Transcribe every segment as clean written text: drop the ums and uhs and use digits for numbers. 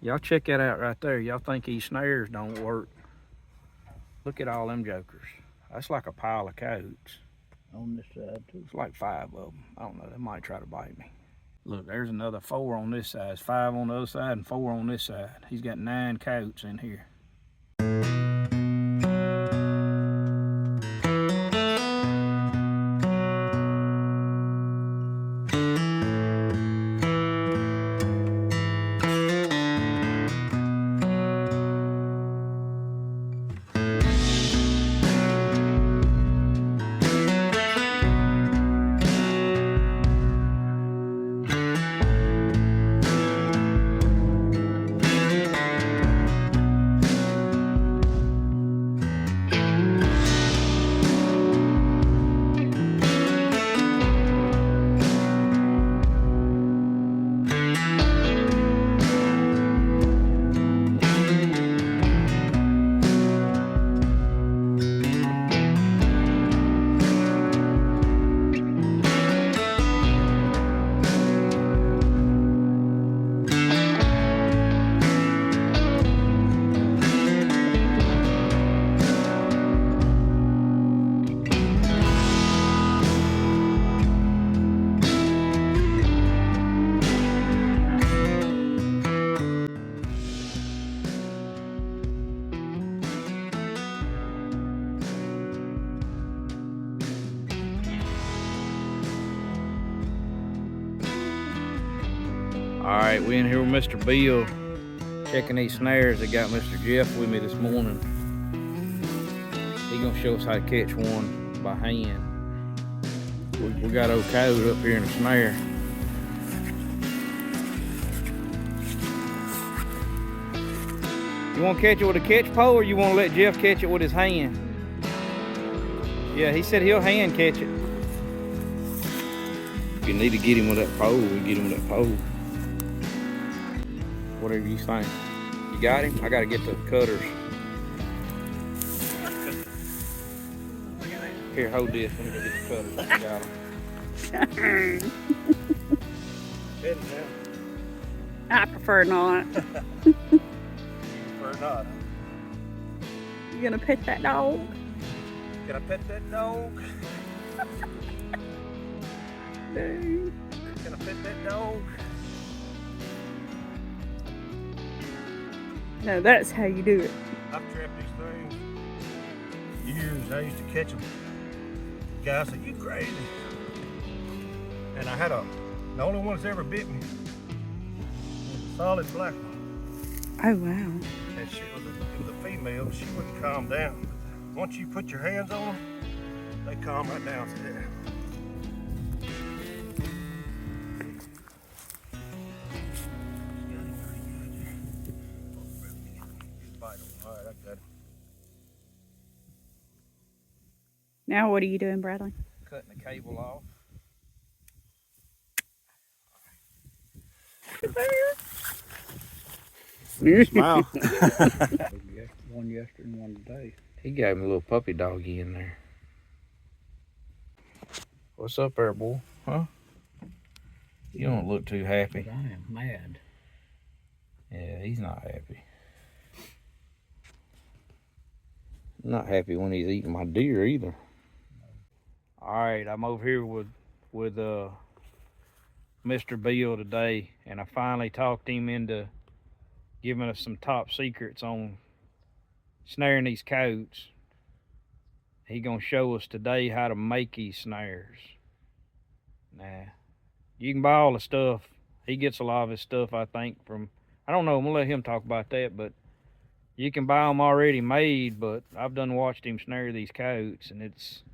Y'all check that out right there. Y'all think these snares don't work. Look at all them jokers. That's like a pile of coyotes. On this side too. It's like 5 of them. I don't know, they might try to bite me. Look, there's another 4 on this side. It's 5 on the other side and 4 on this side. He's got 9 coyotes in here. Alright, we in here with Mr. Bill, checking these snares. I got Mr. Jeff with me this morning. He gonna show us how to catch one by hand. We got old coyote up here in the snare. You wanna catch it with a catch pole, or you wanna let Jeff catch it with his hand? Yeah, he said he'll hand catch it. If you need to get him with that pole, we get him with that pole. Whatever you think. You got him? I gotta get the cutters. Here, hold this. Let me go get the cutters. I got them. I prefer not. Prefer not. You gonna pet that dog? Can I pet that dog? Dang. Can I pet that dog? No, that's how you do it. I've trapped these things years. I used to catch them. The guy said, "You crazy?" And I had the only one that's ever bit me. A solid black one. Oh wow. And she was a female. She wouldn't calm down. But once you put your hands on them, they calm right down. So, yeah. Now what are you doing, Bradley? Cutting the cable off. Smile. One yesterday and one today. He gave me a little puppy doggy in there. What's up there, boy? Huh? You don't look too happy. But I am mad. Yeah, he's not happy. Not happy when he's eating my deer either. All right, I'm over here with Mr. Bill today, and I finally talked him into giving us some top secrets on snaring these coyotes. He gonna show us today how to make these snares. Nah, you can buy all the stuff. He gets a lot of his stuff, I think, from, I don't know, I'm gonna let him talk about that, but you can buy them already made, but I've done watched him snare these coyotes, and it's...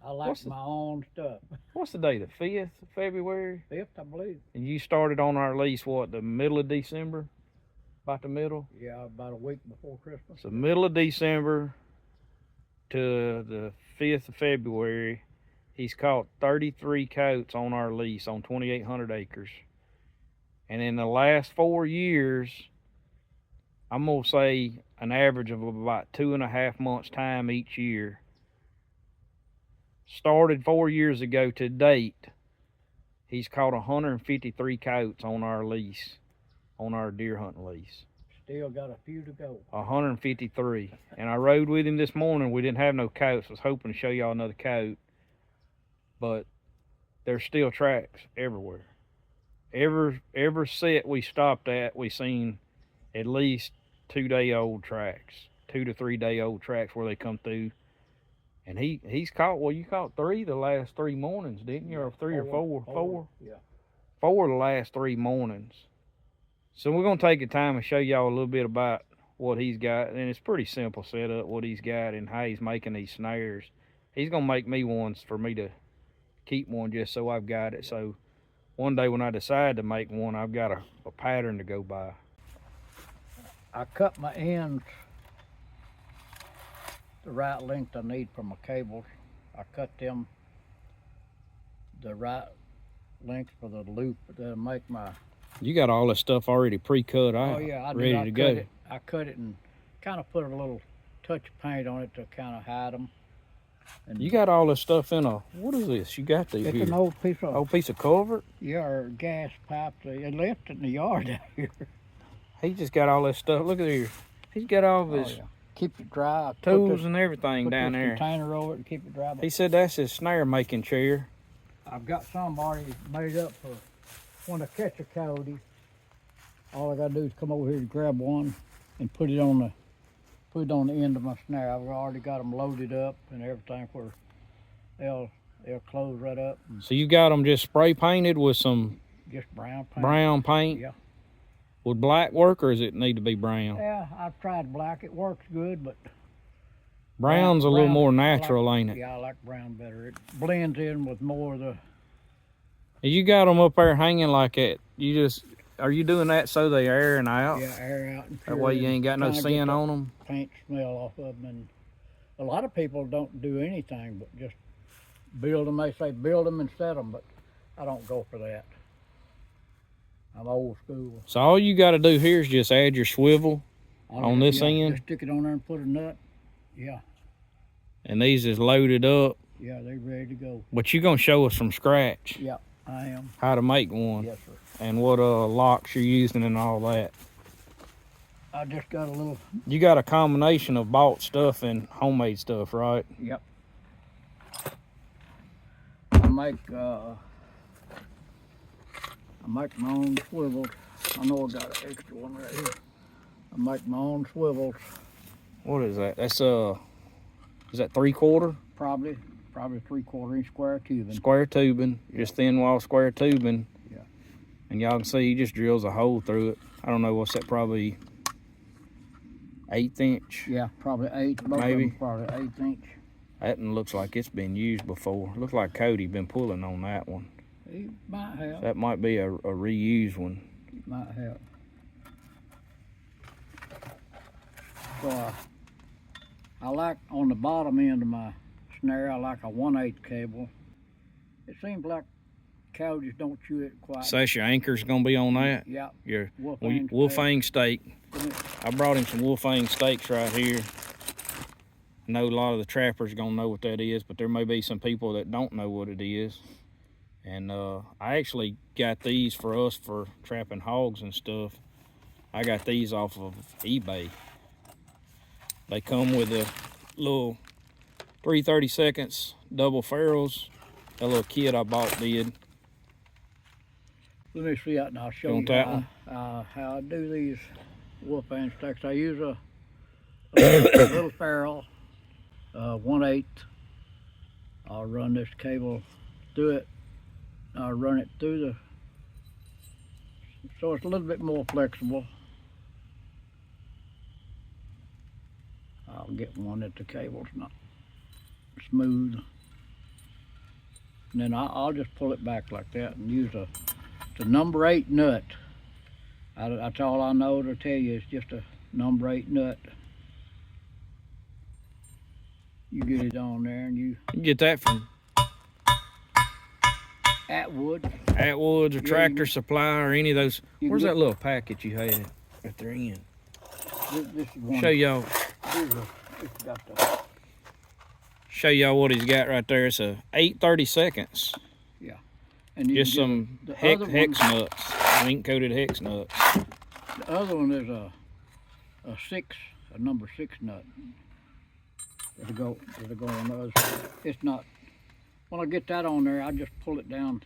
I like my own stuff. What's the day, the 5th of February? 5th, I believe. And you started on our lease, what, the middle of December? About the middle? Yeah, about a week before Christmas. So middle of December to the 5th of February, he's caught 33 coyotes on our lease on 2,800 acres. And in the last 4 years, I'm gonna say an average of about 2.5 months time each year. Started 4 years ago to date, he's caught 153 coyotes on our lease, on our deer hunting lease. Still got a few to go. 153. And I rode with him this morning. We didn't have no coats. I was hoping to show y'all another coat. But there's still tracks everywhere. Every set we stopped at, we seen at least 2-day-old tracks. 2 to 3 day old tracks where they come through. And he's caught, well, you caught 3 the last 3 mornings, didn't you? Or 3 or 4? 4? Yeah. 4 the last 3 mornings. So we're going to take the time and show y'all a little bit about what he's got. And it's pretty simple setup, what he's got and how he's making these snares. He's going to make me ones for me to keep one just so I've got it. So one day when I decide to make one, I've got a pattern to go by. I cut my ends the right length I need for my cables. I cut them the right length for the loop that'll make my... You got all this stuff already pre-cut out, Oh yeah, I ready did. to go. I cut it and kind of put a little touch of paint on it to kind of hide them. And You got all this stuff in a, what is this? You got these it's here. an old piece of Old piece of culvert? or gas pipe. They left it in the yard out here. He just got all this stuff. Look at here. He's got all of Oh, his yeah. Keep it dry. tools and everything put down this there. container over it and keep it dry. He said that's his snare making chair. I've got some already made up for when I catch a coyote. All I gotta do is come over here to grab one and put it on the end of my snare. I've already got them loaded up and everything where they'll close right up. And So you got them just spray painted with some just brown paint. brown paint? Yeah. Would black work or does it need to be brown? Yeah, I've tried black. It works good, but Brown's a little brown- more I natural, like- ain't it? Yeah, I like brown better. It blends in with more of the. You got them up there hanging like that. Are you doing that so they airing out? Yeah, air out and That way you pure ain't got no and kinda get sin that on them? paint smell off of them. And a lot of people don't do anything but just build them. They say build them and set them, but I don't go for that. I'm old school. So all you got to do here is just add your swivel on this end? Just stick it on there and put a nut. Yeah, and these is loaded up. yeah, they ready to go. But you're going to show us from scratch Yeah, I am. how to make one. Yes, sir. And what locks you're using and all that. I just got a little. You got a combination of bought stuff and homemade stuff, right? Yep. I make my own swivels. I know I got an extra one right here. I make my own swivels. What is that? That's is that 3/4? Probably 3/4 inch square tubing. Square tubing, just thin wall square tubing. Yeah. And y'all can see he just drills a hole through it. I don't know, what's that, probably 1/8 inch? Yeah, probably 8. Both Maybe. of them probably 1/8 inch. That one looks like it's been used before. Looks like Cody been pulling on that one. He might have. That might be a reused one. Might have. So I like on the bottom end of my snare, I like a 1/8 cable. It seems like coyotes don't chew it quite. So that's your anchor's gonna be on that? Yeah. Your Wolfang wolfang steak. steak. I brought him some wolfang steaks right here. I know a lot of the trappers gonna know what that is, but there may be some people that don't know what it is. And I actually got these for us for trapping hogs and stuff. I got these off of eBay. They come with a little 3/32 double ferrules. That little kit I bought did. Let me see that and I'll show You you want that how I do these wolfang steaks. I use a little ferrule, 1/8. I'll run this cable through it. I'll run it through the, so it's a little bit more flexible. I'll get one that the cable's not smooth. And then I'll just pull it back like that and use the number 8 nut. That's all I know to tell you. It's just a number 8 nut. You get it on there and you You can get that from Atwood. Atwoods or Yeah, Tractor Supply or any of those. you Where's can that little packet you had at the end? This is one. Show y'all. It's got the, Show y'all what he's got right there. It's a 8/32. and you Just can some the hex other nuts, ink coated hex nuts. the other one is a a number 6 nut. It'll go on those. It's not, when I get that on there, I just pull it down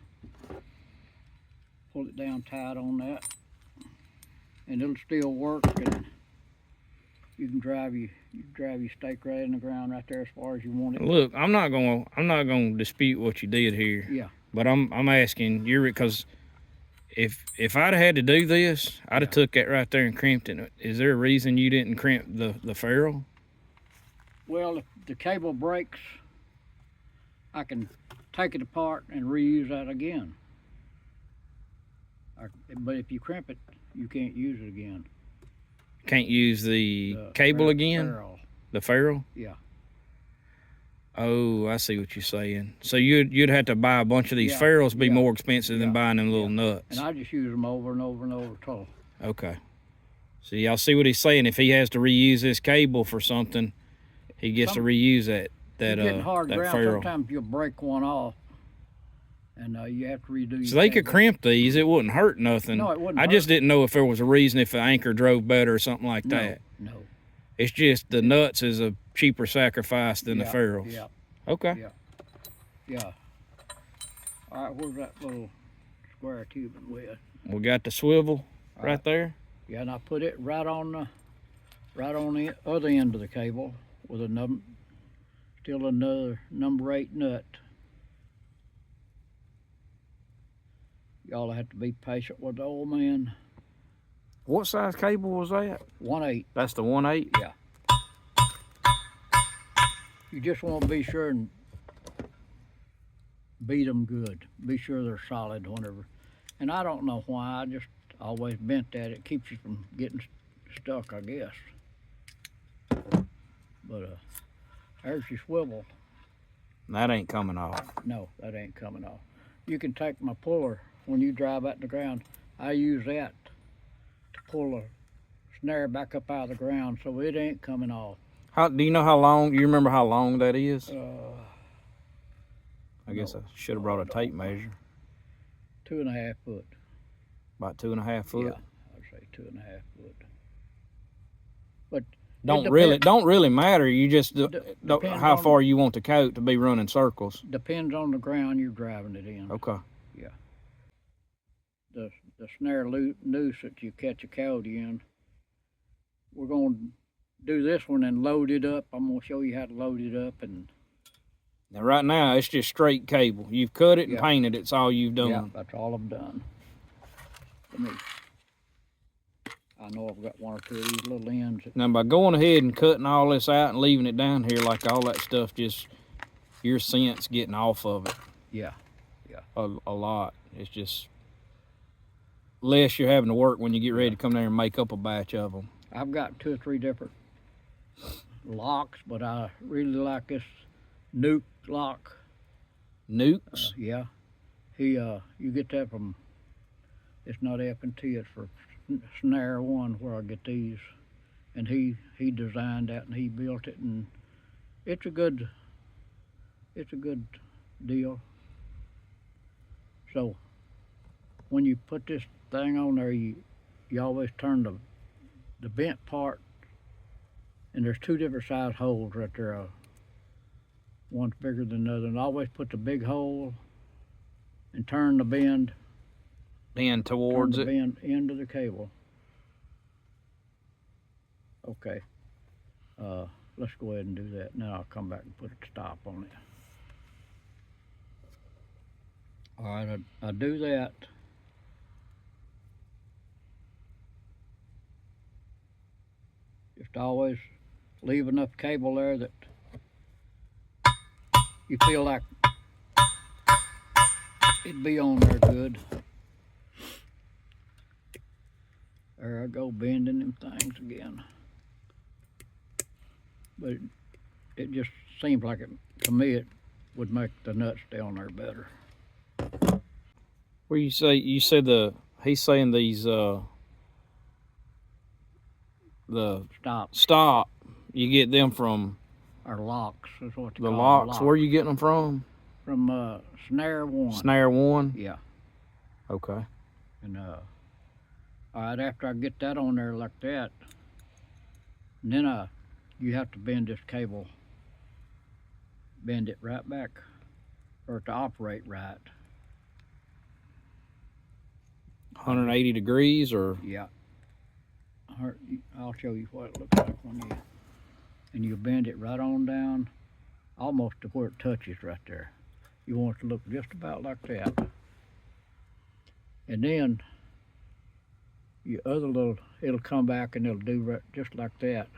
tight on that, and it'll still work, and you can drive your stake right in the ground right there as far as you want it. Look, I'm not gonna dispute what you did here. Yeah. But I'm asking you, because if I'd had to do this, I'd have took that right there and crimped it. Is there a reason you didn't crimp the ferrule? Well, if the cable breaks, I can take it apart and reuse that again. But if you crimp it, you can't use it again. Can't use the cable again? Ferrule. The ferrule? Yeah. Oh, I see what you're saying. So you'd have to buy a bunch of these ferrules, be more expensive than buying them little nuts. And I just use them over and over and over till. Okay. So y'all see what he's saying? If he has to reuse this cable for something, he gets to reuse that hard that ground, ferrule. sometimes you'll break one off, and you have to redo. So they could crimp these; it wouldn't hurt nothing. No, it wouldn't. I just didn't know if there was a reason, if the anchor drove better or something like that. No. It's just the nuts is a cheaper sacrifice than the ferrules. Yeah. Okay. Yeah. All right, where's that little square tubing with? We got the swivel right there. Yeah, and I put it right on the other end of the cable with still another number 8 nut. Y'all have to be patient with the old man. What size cable was that? 1/8. That's the 1/8? Yeah. You just want to be sure and beat them good. Be sure they're solid whenever. And I don't know why, I just always bent that. It keeps you from getting stuck, I guess. But there's your swivel. That ain't coming off. No, that ain't coming off. You can take my puller when you drive out the ground. I use that to pull a snare back up out of the ground, so it ain't coming off. How do you know how long? You remember how long that is? I guess I should have brought a tape measure. 2.5 foot. About 2.5 foot. Yeah, I'd say 2.5 foot. But don't really matter. You just how far you want the coat to be running circles. Depends on the ground you're driving it in. Okay. Yeah. The snare noose that you catch a coyote in. We're going to do this one and load it up. I'm going to show you how to load it up. And now right now it's just straight cable. You've cut it and painted it. It's all you've done. Yeah, that's all I've done. I know I've got 1 or 2 of these little ends. Now by going ahead and cutting all this out and leaving it down here, like all that stuff, just your scent's getting off of it. Yeah. A lot. It's just less you're having to work when you get ready to come there and make up a batch of them. I've got 2 or 3 different locks, but I really like this nuke lock. Nukes? Yeah. You get that from, it's not F&T, it's for Snare 1 where I get these. And he designed that and he built it, and it's a good deal. So when you put this thing on there, you always turn the bent part, and there's 2 different size holes right there. One's bigger than the other, and I always put the big hole and turn the bend towards it. Bend into the cable. Okay. Let's go ahead and do that. Now I'll come back and put a stop on it. All right, I do that. Just always leave enough cable there that you feel like it'd be on there good. There I go, bending them things again. But it just seems like to me it would make the nuts stay on there better. Where you said he's saying these the stop, you get them from our locks is what they the call locks. Where are you getting them from? From Snare 1. Snare 1? Yeah. Okay. And all right, after I get that on there like that, And then you have to bend this cable, bend it right back for it to operate right. 180 degrees or? Yeah. I'll show you what it looks like when you, and you bend it right on down, almost to where it touches right there. You want it to look just about like that. And then your other little, it'll come back and it'll do right, just like that.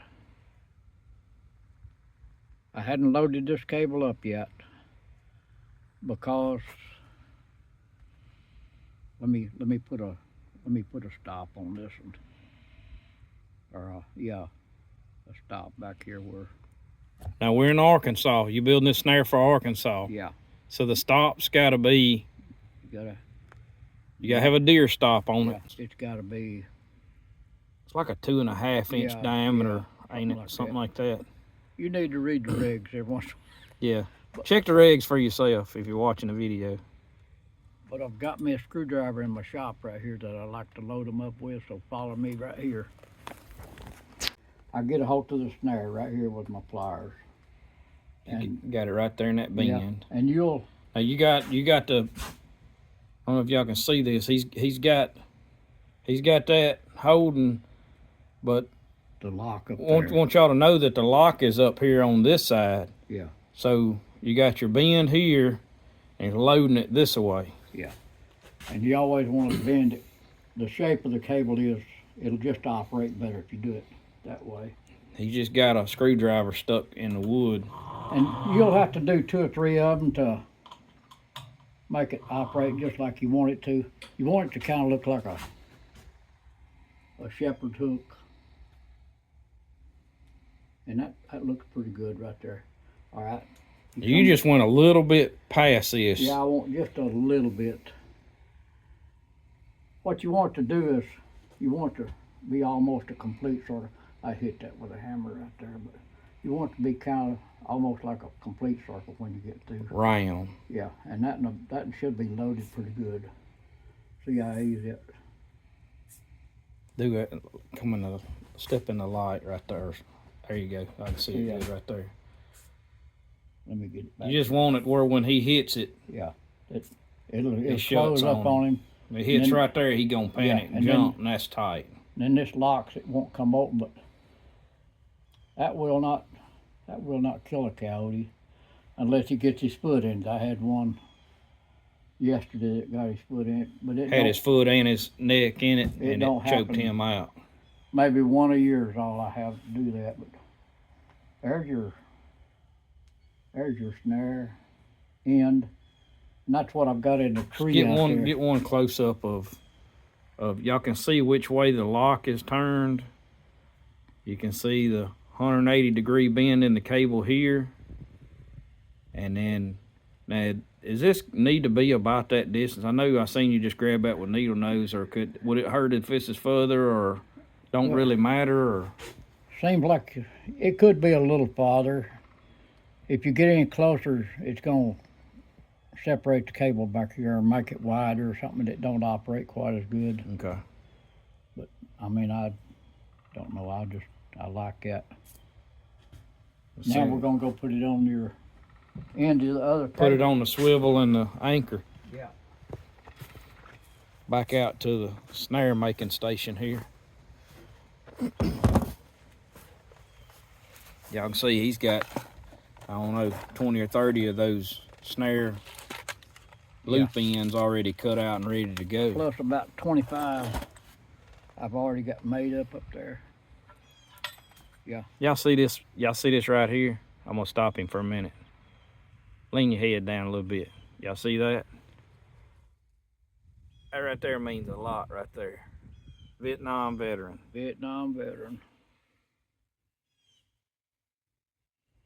I hadn't loaded this cable up yet because let me put a stop on this one. Or yeah, a stop back here where. Now we're in Arkansas. You building this snare for Arkansas. Yeah. So the stop's got to be. You gotta have a deer stop on it. It's got to be. It's like a 2.5 inch diameter, ain't it? Something like that. You need to read the regs every once in a while. Yeah. Check the regs for yourself if you're watching the video. But I've got me a screwdriver in my shop right here that I like to load them up with, so follow me right here. I get a hold of the snare right here with my pliers. And you got it right there in that bend. Yeah, and you'll. Now you got the. I don't know if y'all can see this. He's got that holding, but the lock up there. Want y'all to know that the lock is up here on this side. Yeah. So you got your bend here, and you're loading it this way. Yeah. And you always want to bend it. The shape of the cable is, it'll just operate better if you do it that way. He just got a screwdriver stuck in the wood. And you'll have to do 2 or 3 of them to make it operate just like you want it to. You want it to kind of look like a shepherd hook. And that looks pretty good right there. All right. You just went a little bit past this. Yeah, I want just a little bit. What you want to do is, you want to be almost a complete sort of, I hit that with a hammer right there, but you want it to be kind of almost like a complete circle when you get through. Round. Yeah, and that should be loaded pretty good. See how easy it. Do it. Come in the step in the light right there. There you go. I can see it good right there. Let me get it back. You just want it where when he hits it, yeah, it'll close up on him. If it hits right there, he gonna panic and jump, and that's tight. Then this locks, it won't come open, but that will not kill a coyote unless he gets his foot in it. I had one yesterday that got his foot in it, but it had his foot and his neck in it, and it choked him out. Maybe 1 a year is all I have to do that, but there's your snare end, and that's what I've got in the tree. Get one close up of y'all can see which way the lock is turned. You can see the 180 degree bend in the cable here, and then now does this need to be about that distance? I know I seen you just grab that with needle nose, or would it hurt if this is further, or don't really matter? Or seems like it could be a little farther. If you get any closer, it's gonna separate the cable back here and make it wider or something that don't operate quite as good. Okay. But I mean, I don't know. I like that. Now we're gonna go put it on your end of the other cable. Put it on the swivel and the anchor. Yeah. Back out to the snare making station here. Y'all can see he's got, I don't know, 20 or 30 of those snare loop ends already cut out and ready to go. Plus about 25 I've already got made up there. Yeah. Y'all see this? Y'all see this right here? I'm gonna stop him for a minute. Lean your head down a little bit. Y'all see that? That right there means a lot right there. Vietnam veteran. Vietnam veteran.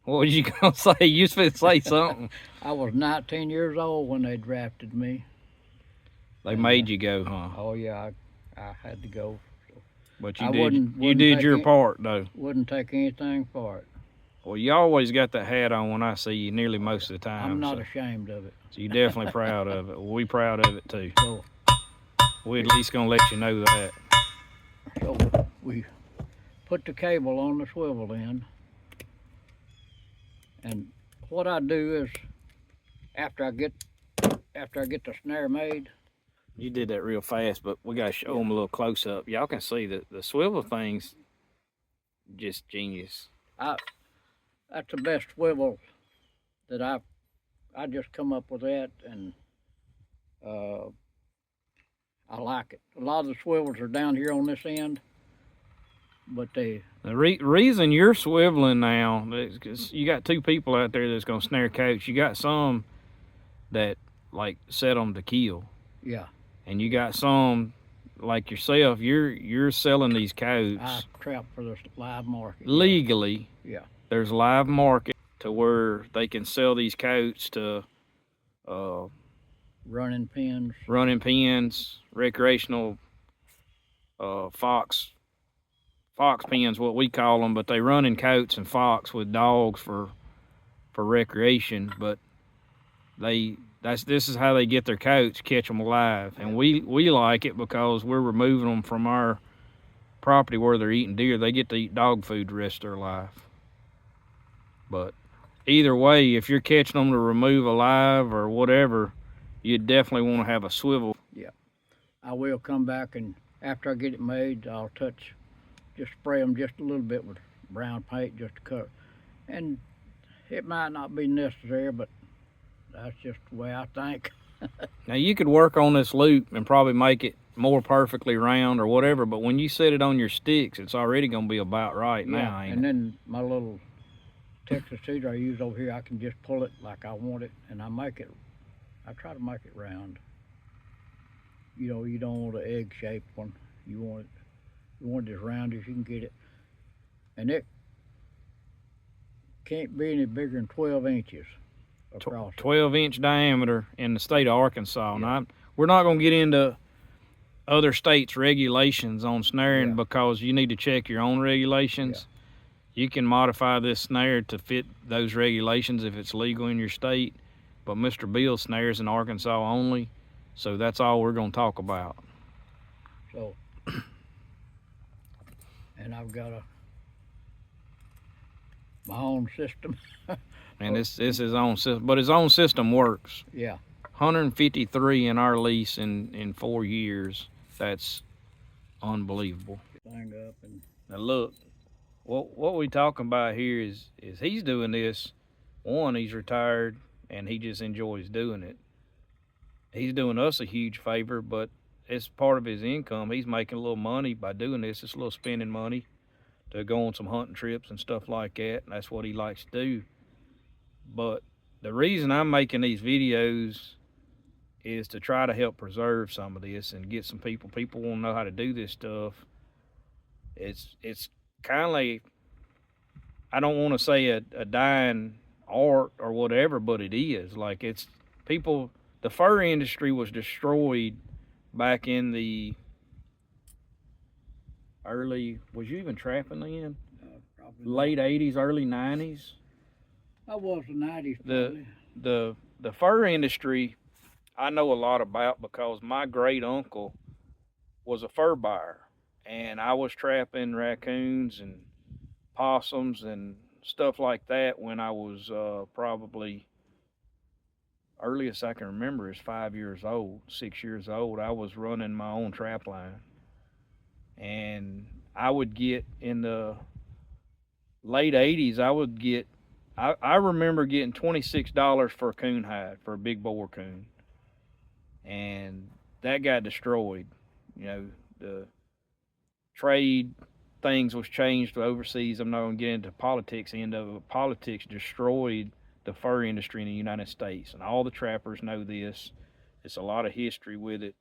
What was you gonna say? You was supposed to say something. I was 19 years old when they drafted me. They made you go, huh? Oh yeah, I had to go. But you did your part though. Wouldn't take anything for it. Well, you always got that hat on when I see you, nearly most of the time. I'm not ashamed of it. So you're definitely proud of it. Well, we proud of it too. So we at least gonna let you know that. So we put the cable on the swivel end. And what I do is, after I get the snare made. You did that real fast, but we gotta show them a little close up. Y'all can see that the swivel thing's just genius. That's the best swivel that I just come up with that, and I like it. A lot of the swivels are down here on this end, but The reason you're swiveling now is because you got two people out there that's gonna snare coats. You got some that like set them to kill. Yeah. And you got some like yourself. You're selling these coats. I trap for the live market. Legally. Yeah. There's live market to where they can sell these coats to running pens, recreational fox pens, what we call them, but they run in coats and fox with dogs for recreation. But this is how they get their coats, catch them alive, and we like it because we're removing them from our property where they're eating deer. They get to eat dog food the rest of their life. But either way, if you're catching them to remove alive or whatever, you definitely want to have a swivel. Yeah, I will come back, and after I get it made, I'll just spray them just a little bit with brown paint just to cover. And it might not be necessary, but that's just the way I think. Now you could work on this loop and probably make it more perfectly round or whatever, but when you set it on your sticks, it's already going to be about right now, ain't and it? then my little Texas cedar I use over here, I can just pull it like I want it, and I try to make it round. You know, you don't want an egg-shaped one. You want it as round as you can get it. And it can't be any bigger than 12 inches across. 12-inch diameter in the state of Arkansas. Yeah. Now, we're not going to get into other states' regulations on snaring because you need to check your own regulations. Yeah. You can modify this snare to fit those regulations if it's legal in your state, but Mr. Bill snares in Arkansas only, so that's all we're going to talk about. So, and I've got my own system. And this is his own system, but his own system works. Yeah. 153 in our lease in 4 years. That's unbelievable. Thing up and now look, what we talking about here is he's doing this. One, he's retired and he just enjoys doing it. He's doing us a huge favor, but it's part of his income. He's making a little money by doing this. It's a little spending money to go on some hunting trips and stuff like that. And that's what he likes to do. But the reason I'm making these videos is to try to help preserve some of this and get some people want to know how to do this stuff. It's kind of like, I don't want to say a dying art or whatever, but it is. Like, it's people, the fur industry was destroyed back in the early, was you even trapping then? Late 80s, early 90s? I was the 90s probably. The fur industry I know a lot about because my great uncle was a fur buyer, and I was trapping raccoons and possums and stuff like that when I was probably, earliest I can remember is 5 years old, 6 years old. I was running my own trap line, and I would get in the late 80s, I remember getting $26 for a coon hide, for a big boar coon. And that got destroyed. You know, the trade things was changed to overseas. I'm not going to get into politics end of it. Politics destroyed the fur industry in the United States. And all the trappers know this. It's a lot of history with it.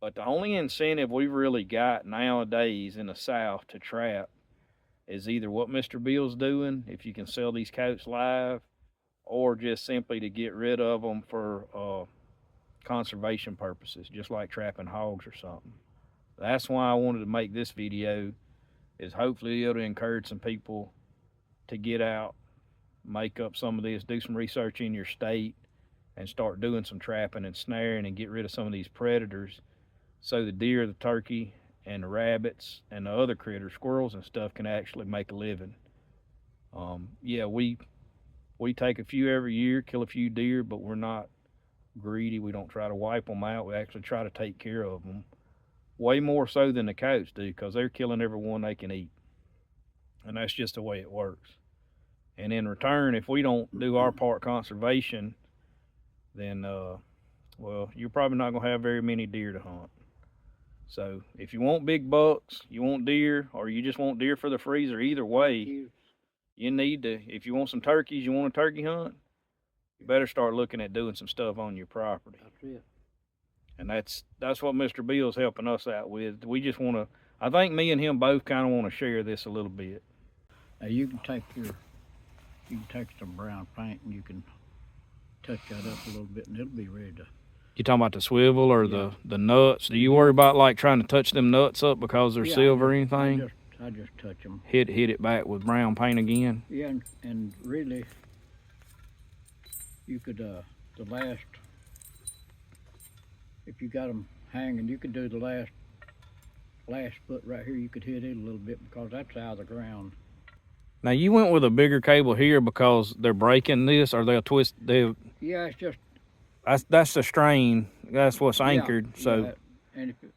But the only incentive we've really got nowadays in the South to trap is either what Mr. Bill's doing, if you can sell these coats live, or just simply to get rid of them for conservation purposes, just like trapping hogs or something. That's why I wanted to make this video, is hopefully it'll encourage some people to get out, make up some of this, do some research in your state, and start doing some trapping and snaring and get rid of some of these predators so the deer, the turkey, and the rabbits and the other critters, squirrels and stuff, can actually make a living. Yeah, we take a few every year, kill a few deer, but we're not greedy. We don't try to wipe them out. We actually try to take care of them. Way more so than the coyotes do, because they're killing every one they can eat. And that's just the way it works. And in return, if we don't do our part conservation, then, well, you're probably not going to have very many deer to hunt. So if you want big bucks, you want deer, or you just want deer for the freezer, either way, you need to, if you want some turkeys, you want a turkey hunt, you better start looking at doing some stuff on your property. That's it. And that's what Mr. Bill's helping us out with. We just want to, I think me and him both kind of want to share this a little bit. Now you can take some brown paint and you can touch that up a little bit and it'll be ready to. You talking about the swivel or the nuts? Do you worry about like trying to touch them nuts up because they're silver or anything? I just touch them. Hit it back with brown paint again? Yeah, and really, you could, the last, if you got them hanging, you could do the last foot right here, you could hit it a little bit because that's out of the ground. Now you went with a bigger cable here because they're breaking this, or they'll twist, Yeah, it's just. That's the strain, that's what's anchored, yeah, so. Yeah. And if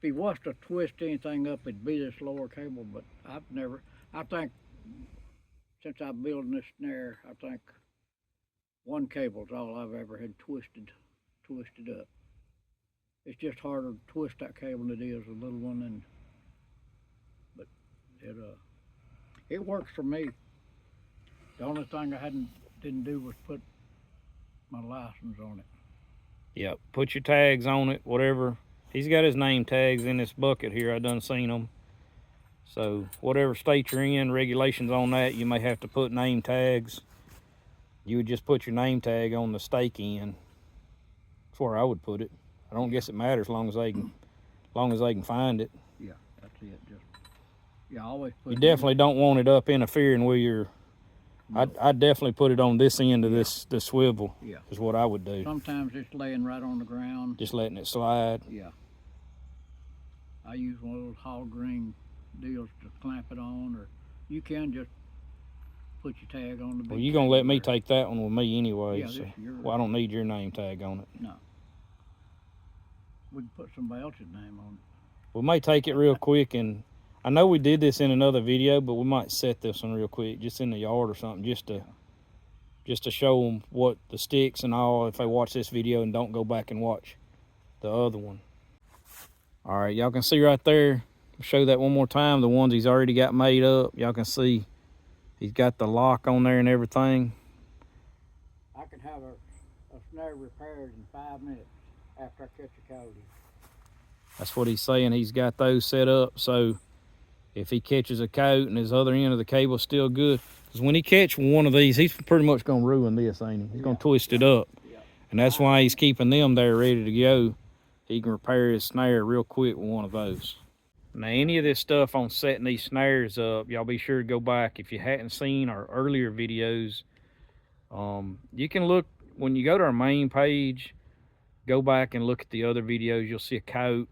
he wants to twist anything up, it'd be this lower cable, but I think, since I'm building this snare, I think one cable's all I've ever had twisted up. It's just harder to twist that cable than it is a little one, but it works for me. The only thing I didn't do was put my license on it. Yep, put your tags on it, whatever. He's got his name tags in this bucket here. I done seen them. So whatever state you're in, regulations on that, you may have to put name tags. You would just put your name tag on the stake end. That's where I would put it. I don't guess it matters as long as they can find it. Yeah, that's it. I always put. You definitely don't want it up interfering with your. No. I'd definitely put it on this end of this swivel. Yeah, is what I would do. Sometimes it's laying right on the ground. Just letting it slide. Yeah. I use one of those hog ring deals to clamp it on, or you can just put your tag on the big. Well, you're gonna let me take that one with me anyway. Yeah, so, yours. Well, I don't need your name tag on it. No. We can put somebody else's name on it. We may take it real quick, and I know we did this in another video, but we might set this one real quick, just in the yard or something, just to show them what the sticks and all, if they watch this video and don't go back and watch the other one. All right, y'all can see right there, I'll show that one more time, the ones he's already got made up. Y'all can see he's got the lock on there and everything. I can have a snare repaired in 5 minutes after I catch a coyote. That's what he's saying. He's got those set up, so if he catches a coyote and his other end of the cable's still good, because when he catch one of these, he's pretty much going to ruin this, ain't he? He's going to twist it up. Yeah. And that's why he's keeping them there ready to go. He can repair his snare real quick with one of those. Now, any of this stuff on setting these snares up, y'all be sure to go back. If you hadn't seen our earlier videos, you can look, when you go to our main page, go back and look at the other videos. You'll see a coyote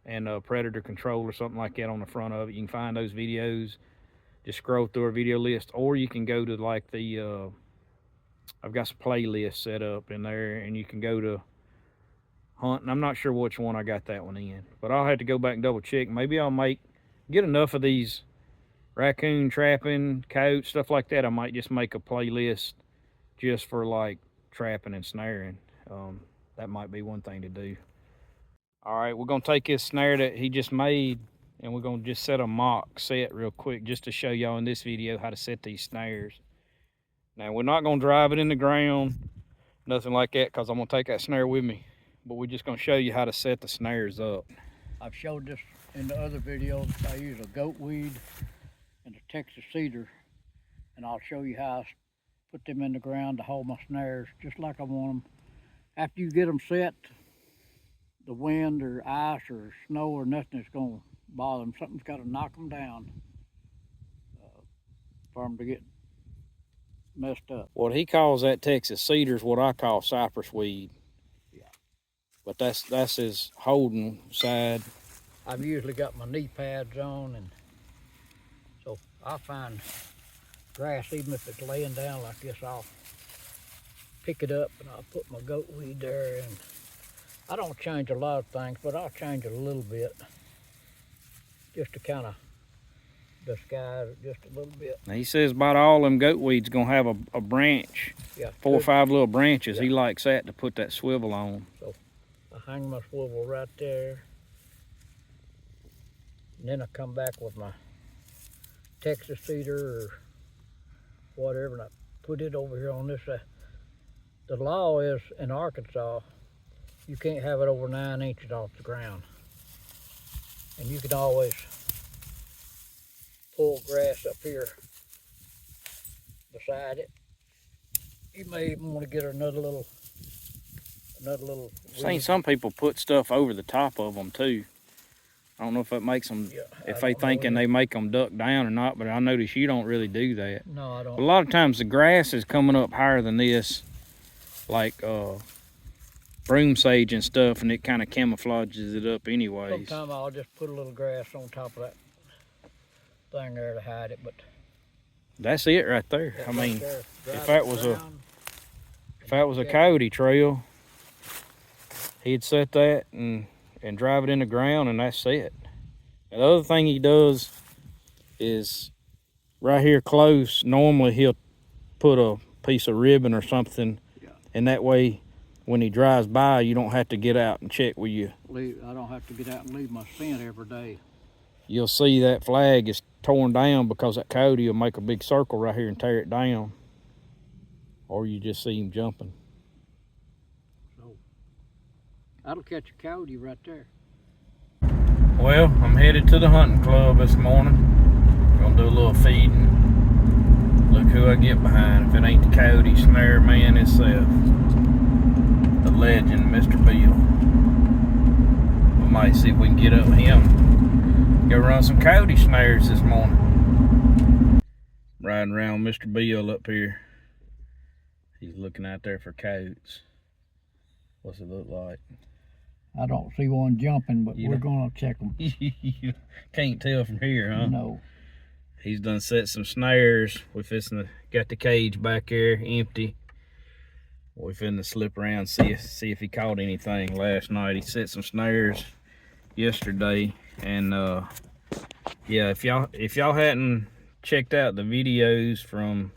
and a predator control or something like that on the front of it. You can find those videos. Just scroll through our video list, or you can go to like the, I've got some playlists set up in there, and you can go to hunt. And I'm not sure which one I got that one in, but I'll have to go back and double check. Maybe I'll get enough of these raccoon trapping, coyote, stuff like that. I might just make a playlist just for like trapping and snaring. That might be one thing to do. All right, we're gonna take this snare that he just made, and we're gonna just set a mock set real quick just to show y'all in this video how to set these snares. Now, we're not gonna drive it in the ground, nothing like that, because I'm gonna take that snare with me. But we're just gonna show you how to set the snares up. I've showed this in the other videos. I use a goat weed and a Texas cedar, and I'll show you how I put them in the ground to hold my snares just like I want them. After you get them set, the wind or ice or snow or nothing is going to bother them. Something's got to knock them down for them to get messed up. What he calls that Texas cedar is what I call cypress weed. Yeah. But that's his holding side. I've usually got my knee pads on, and so I find grass, even if it's laying down like this, I'll pick it up and I'll put my goat weed there. And I don't change a lot of things, but I'll change it a little bit just to kind of disguise it just a little bit. Now he says about all them goat weeds gonna have a branch, Yeah, 4 or 5 little branches. Yeah. He likes that to put that swivel on. So I hang my swivel right there. And then I come back with my Texas cedar or whatever, and I put it over here on this side. The law is in Arkansas, you can't have it over 9 inches off the ground. And you can always pull grass up here beside it. You may even want to get another little Seen weed. some people put stuff over the top of them too. I don't know if that makes them, Yeah, if I they don't know thinking either. they make them duck down or not, but I notice you don't really do that. No, I A don't. lot of times the grass is coming up higher than this, like broom sage and stuff, and it kind of camouflages it up anyways. Sometimes I'll just put a little grass on top of that thing there to hide it, but That's it right there. that I mean, right there, if drive that it was a around. if that was a coyote trail, he'd set that and drive it in the ground, and that's it. And the other thing he does is right here close, normally he'll put a piece of ribbon or something, Yeah. and that way when he drives by, you don't have to get out and check with you. I don't have to get out and leave my scent every day. You'll see that flag is torn down because that coyote will make a big circle right here and tear it down. Or you just see him jumping. So that'll catch a coyote right there. Well, I'm headed to the hunting club this morning. Gonna do a little feeding. Look who I get behind. If it ain't the coyote snare man himself. The legend, Mr. Bill. We might see if we can get up with him. Go run some coyote snares this morning. Riding around with Mr. Bill up here. He's looking out there for coyotes. What's it look like? I don't see one jumping, but You we're don't- gonna check them. You can't tell from here, huh? No. He's done set some snares. We got the cage back there empty. We finna slip around see if he caught anything last night. He set some snares yesterday, and yeah, if y'all hadn't checked out the videos from,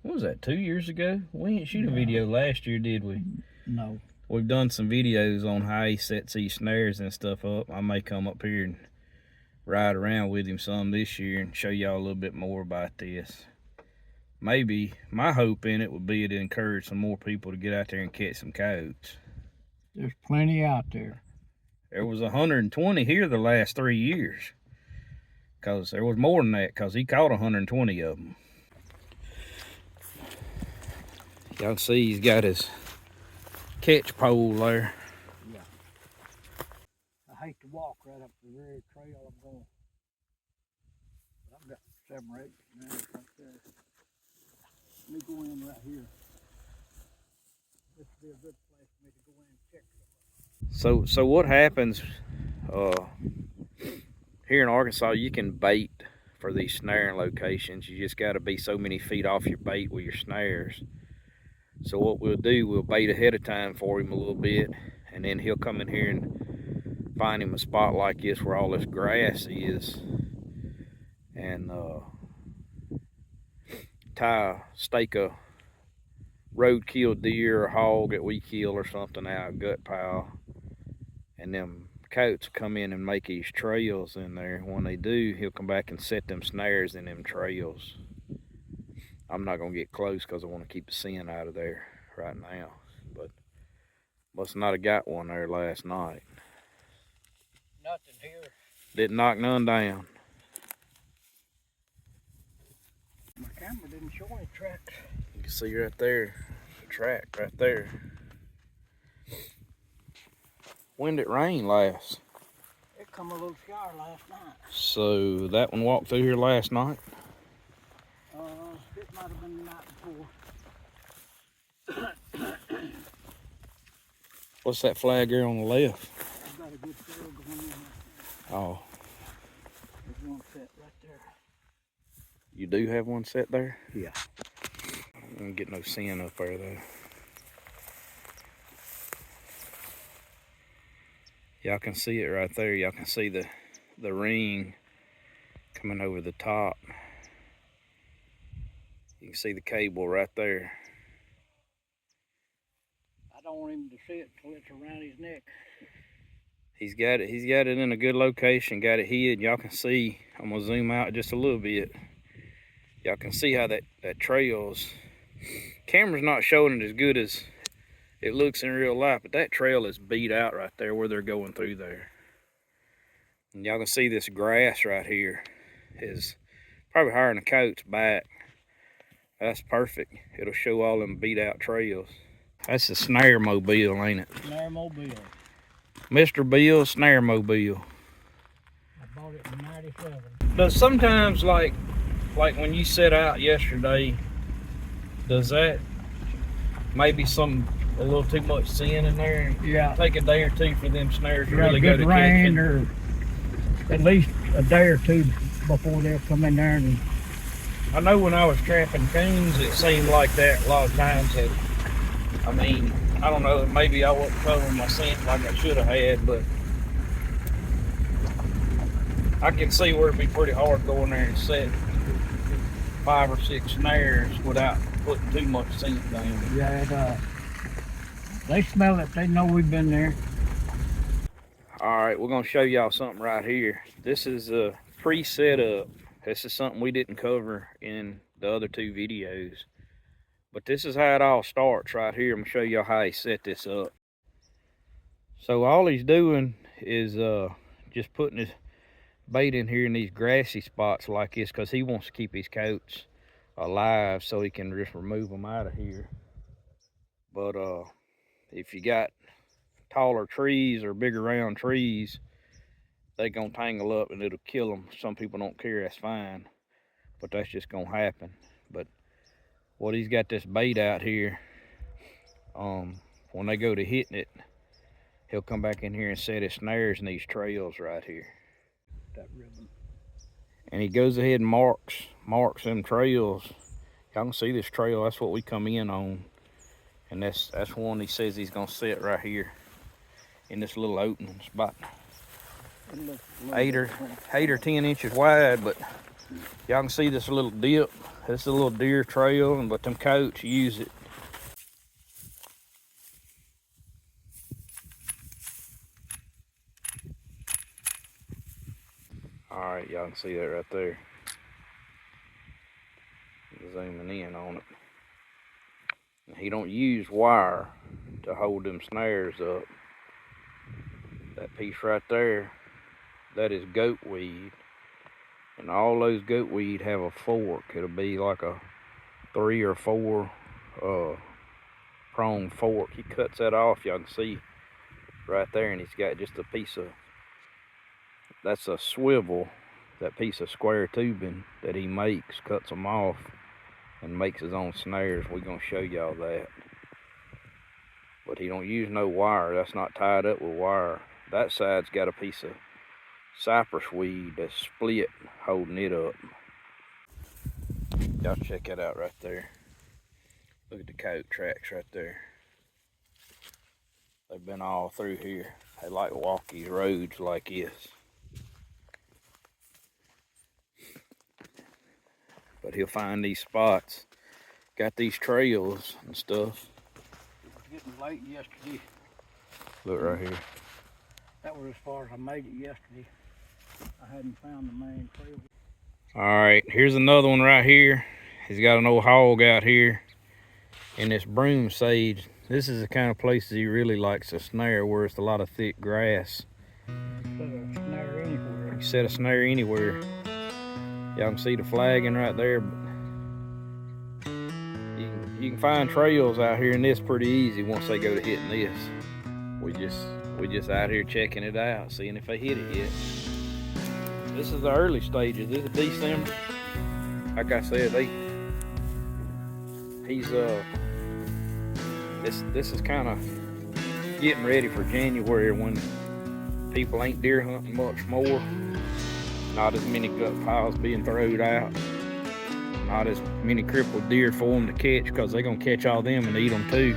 what was that, 2 years ago? We didn't shoot a video last year, did we? No. We've done some videos on how he sets these snares and stuff up. I may come up here and ride around with him some this year and show y'all a little bit more about this. Maybe my hope in it would be to encourage some more people to get out there and catch some coyotes. There's plenty out there. There was 120 here the last 3 years. Because there was more than that, because he caught 120 of them. Y'all can see he's got his catch pole there. Yeah. I hate to walk right up the very trail I'm going. But I've got 7 or 8 snares right there. Let me go in right here. This would be a good place for me to go in and check. So what happens here in Arkansas, you can bait for these snaring locations. You just got to be so many feet off your bait with your snares. So what we'll do, we'll bait ahead of time for him a little bit, and then he'll come in here and find him a spot like this where all this grass is, and stake a roadkill deer or hog that we kill or something out of gut pile, and them coyotes come in and make these trails in there. When they do, he'll come back and set them snares in them trails. I'm not gonna get close because I want to keep the scent out of there right now, but must not have got one there last night. Nothing here. Didn't knock none down. My camera didn't show any tracks. You can see right there, the track right there. When did it rain last? It come a little shower last night. So that one walked through here last night? It might have been the night before. What's that flag there on the left? I've got a good trail going in right Oh, There's one set right there. you do have one set there? Yeah. I don't get no sin up there though. Y'all can see it right there. Y'all can see the ring coming over the top. You can see the cable right there. I don't want him to see it till it's around his neck. He's got it in a good location, got it hid. Y'all can see, I'm gonna zoom out just a little bit. Y'all can see how that trails. Camera's not showing it as good as it looks in real life, but that trail is beat out right there where they're going through there. And y'all can see this grass right here is probably higher than the coat's back. That's perfect. It'll show all them beat out trails. That's the snare mobile, ain't it? Snare mobile. Mr. Bill's snare mobile. I bought it in '97. But sometimes, like when you set out yesterday, does that maybe a little too much sin in there? Yeah. Take a day or two for them snares to Yeah, really go good to rain catching. or at least a day or two before they'll come in there. And I know when I was trapping coons, it seemed like that a lot of times. I mean, I don't know, maybe I wasn't covering my scent like I should have had, but I can see where it'd be pretty hard going there and set 5 or 6 snares without putting too much scent down. yeah, they smell it. They know we've been there. All right, we're gonna show y'all something right here. This is a pre-setup. This is something we didn't cover in the other 2 videos. But this is how it all starts right here. I'm gonna show y'all how he set this up. So all he's doing is just putting his bait in here in these grassy spots like this because he wants to keep his coats alive so he can just remove them out of here. But if you got taller trees or bigger round trees, they gonna tangle up and it'll kill them. Some people don't care, that's fine, but that's just gonna happen. But what he's got this bait out here, when they go to hitting it, he'll come back in here and set his snares in these trails right here. That ribbon. And he goes ahead and marks them trails. Y'all can see this trail, that's what we come in on. And that's one he says he's gonna set right here in this little opening. It's about 8 or 10 inches wide, but y'all can see this little dip. This is a little deer trail, but them coats use it. All right, y'all can see that right there. Zooming in on it. And he don't use wire to hold them snares up. That piece right there, that is goat weed. And all those goat weed have a fork. It'll be like a 3 or 4 prong fork. He cuts that off, y'all can see right there, and he's got just a piece of, that's a swivel, that piece of square tubing that he makes, cuts them off and makes his own snares. We're gonna show y'all that. But he don't use no wire. That's not tied up with wire. That side's got a piece of cypress weed that's split holding it up. Y'all check that out right there. Look at the coat tracks right there. They've been all through here. They like to walk these roads like this. But he'll find these spots, got these trails and stuff. It was getting late yesterday. Look right here. That was as far as I made it yesterday. I hadn't found the main trail. All right, here's another one right here. He's got an old hog out here in this broom sage. This is the kind of places he really likes to snare, where it's a lot of thick grass. Set a snare anywhere. You set a snare anywhere. Y'all can see the flagging right there. But you can find trails out here in this pretty easy once they go to hitting this. We just out here checking it out, seeing if they hit it yet. This is the early stages. This is December. Like I said, this is kind of getting ready for January when People ain't deer hunting much more. Not as many gut piles being thrown out. Not as many crippled deer for them to catch, because they're gonna catch all them and eat them too.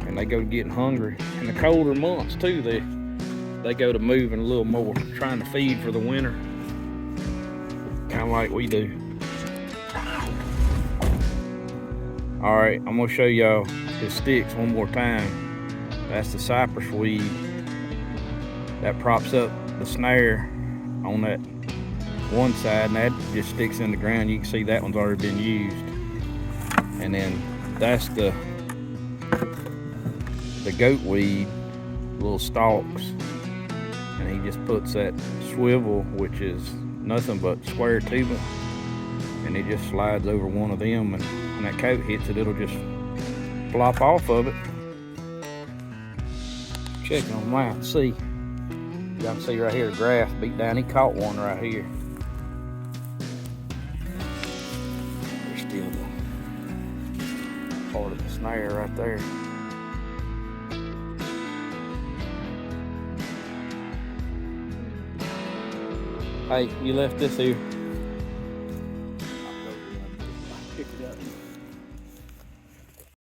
And they go to getting hungry. In the colder months too, they go to moving a little more, trying to feed for the winter. Kind of like we do. All right, I'm gonna show y'all his sticks one more time. That's the cypress weed that props up the snare on that one side, and that just sticks in the ground. You can see that one's already been used. And then that's the goat weed, little stalks, and he just puts that swivel, which is nothing but square tubing, and it just slides over one of them, and when that coat hits it, it'll just flop off of it. Checking on mine and see. Y'all can see right here, the grass beat down. He caught one right here. There's still the part of the snare right there. Hey, you left this here.